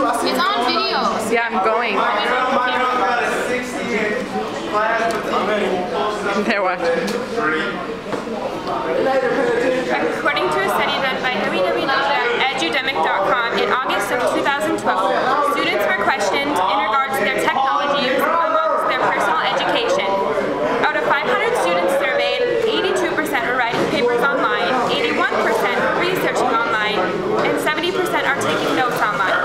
It's on videos. Yeah, I'm going. They're watching. According to a study done by www.edudemic.com in August of 2012, students were questioned in regards to their technology use amongst their personal education. Out of 500 students surveyed, 82% were writing papers online, 81% were researching online, and 70% are taking notes online.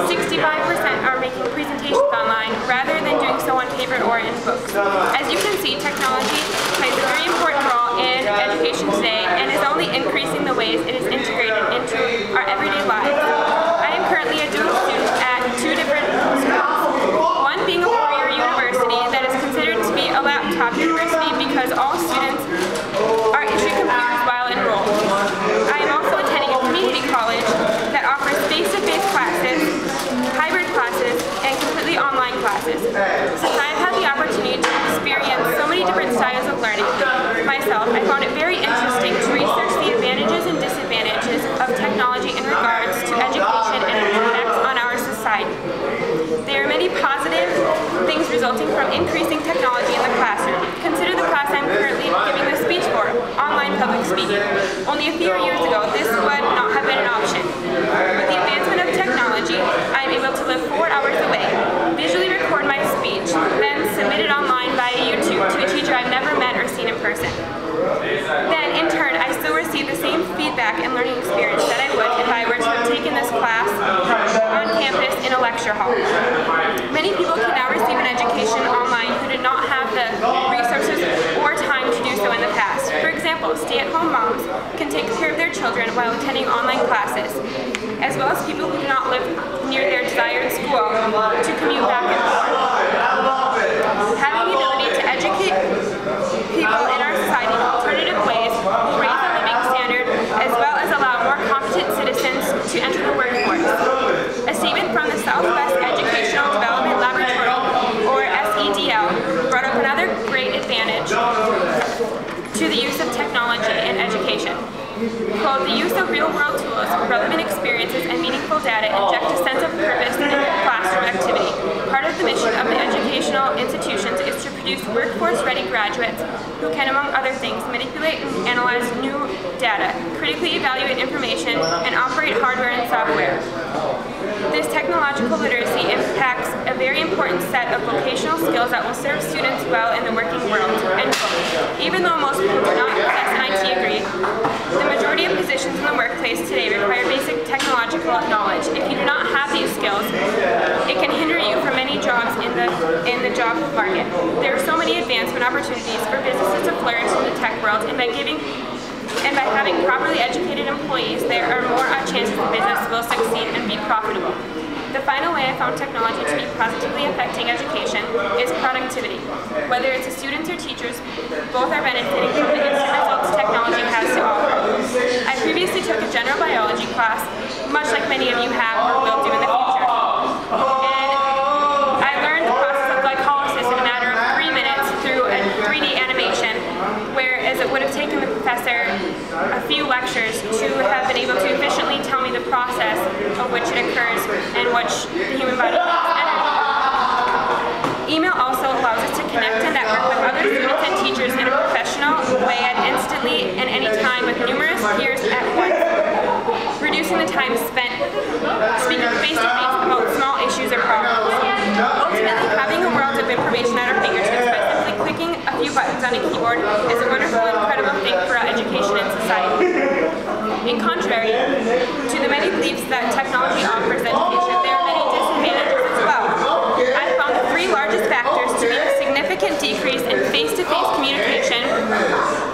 65% are making presentations online rather than doing so on paper or in books. As you can see, technology plays a very important role in education today and is only increasing the ways it is integrated into our everyday lives. I am currently a dual student at two different schools. One being a four-year university that is considered to be a laptop university because all students are issued computers while enrolled. I am also attending a community college that offers face-to-face classes, hybrid classes, and completely online classes. Since I have had the opportunity to experience so many different styles of learning myself, I found it very interesting to research the advantages and disadvantages of technology in regards to education and its effects on our society. There are many positive things resulting from increasing technology in the classroom. Consider the class I'm currently giving the speech for, online public speaking. Only a few years ago, this would not have been an option. With the advancement of technology, I am able to live 4 hours away, visually record my speech, then submit it online via YouTube to a teacher I've never met or seen in person. Then, in turn, I still receive the same feedback and learning experience that I would if I were to have taken this class on campus in a lecture hall. Many people can now receive an education online who did not have the resources or time to do so in the past. For example, stay-at-home moms can take care of their children while attending online classes, as well as people who do not live near their desired school to commute back and forth. Having the ability to educate people in our society in alternative ways will raise the living standard as well as allow more competent citizens to enter the workforce. A statement from the Southwest Educational Development Laboratory, or SEDL, brought up another great advantage to the use of technology in education. Quote, the use of real-world tools, relevant experiences, and meaningful data inject a sense of purpose in classroom activity. Part of the mission of the educational institutions is to produce workforce-ready graduates who can, among other things, manipulate and analyze new data, critically evaluate information, and operate hardware and software. This technological literacy impacts a very important set of vocational skills that will serve students well in the working world. End quote. Even though most people do not possess an IT degree, the majority of positions in the workplace today require basic technological knowledge. If you do not have these skills, it can hinder you from many jobs in the job market. There are so many advancement opportunities for businesses to flourish in the tech world, and by having properly educated employees, there are more chances the business will succeed and be profitable. The final way I found technology to be positively affecting education is productivity. Whether it's the students or teachers, both are benefiting from the instant results technology has to offer. I previously took a general biology class, much like many of you have or will do in the future. And I learned the process of glycolysis in a matter of 3 minutes through a 3D animation, whereas it would have taken the professor a few lectures to have been able to efficiently tell me the process of which it occurs and which the human body needs energy. Email also allows us to connect and network with other students and teachers in a professional way and instantly and any time with numerous peers at once, reducing the time spent speaking face-to-face about small issues or problems. Ultimately, having a world of information at our fingertips by simply clicking a few buttons on a keyboard is a wonderful and incredible thing for our education and society. In contrary to the many beliefs that technology offers education, there are many disadvantages as well. I found the 3 largest factors to be a significant decrease in face-to-face communication,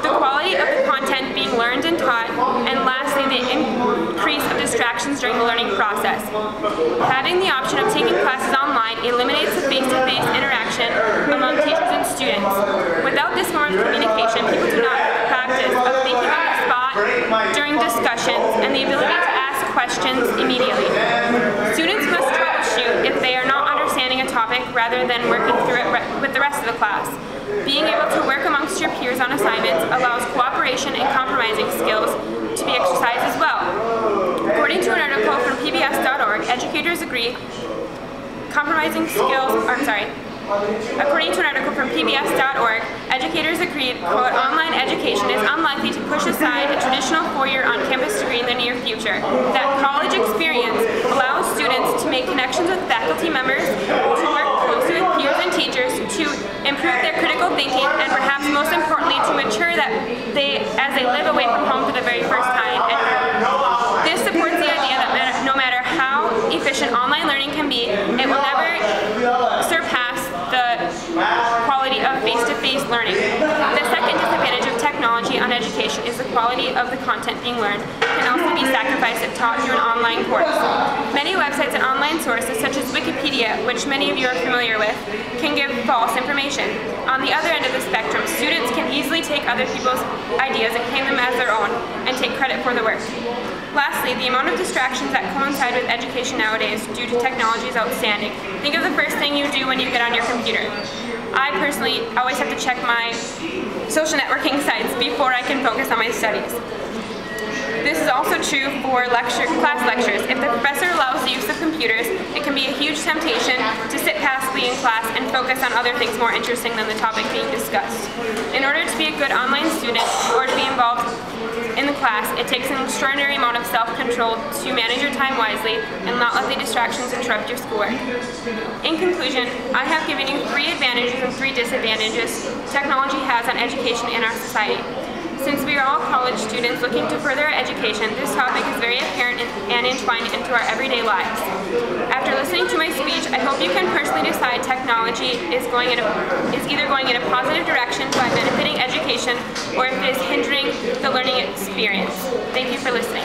the quality of the content being learned and taught, and lastly, the increase of distractions during the learning process. Having the option of taking classes online eliminates the face-to-face interaction among teachers and students. Without this form of communication, people do not have the practice of thinking on the spot during discussions and the ability to ask questions immediately. Students must troubleshoot if they are not understanding a topic rather than working through it with the rest of the class. Being able to work amongst your peers on assignments allows cooperation and compromising skills to be exercised as well. According to an article from PBS.org, educators agree according to an article from PBS.org, educators agreed, quote, online education is unlikely to push aside a traditional four-year on-campus degree in the near future. That college experience allows students to make connections with faculty members, to work closely with peers and teachers, to improve their critical thinking, and perhaps most importantly, to mature as they live away from home for the very first time. And this supports the idea that no matter how efficient online learning can be, it will never surpass the quality of face-to-face learning. The second disadvantage of technology on education is the quality of the content being learned can also be sacrificed if taught through an online course. Many websites and online sources, such as Wikipedia, which many of you are familiar with, can give false information. On the other end of the spectrum, students can easily take other people's ideas and claim them as their own and take credit for the work. Lastly, the amount of distractions that coincide with education nowadays due to technology is outstanding. Think of the first thing you do when you get on your computer. I personally always have to check my social networking sites before I can focus on my studies. This is also true for class lectures. If the professor allows the use of computers, it can be a huge temptation to sit passively in class and focus on other things more interesting than the topic being discussed. In order to be a good online student or to be involved in the class, it takes an extraordinary amount of self-control to manage your time wisely and not let the distractions interrupt your schoolwork. In conclusion, I have given you 3 advantages and 3 disadvantages technology has on education in our society. Since we are all college students looking to further our education, this topic is very apparent and entwined into our everyday lives. After listening to my speech, I hope you can personally decide technology is either going in a positive direction by benefiting education or if it is hindering the learning experience. Thank you for listening.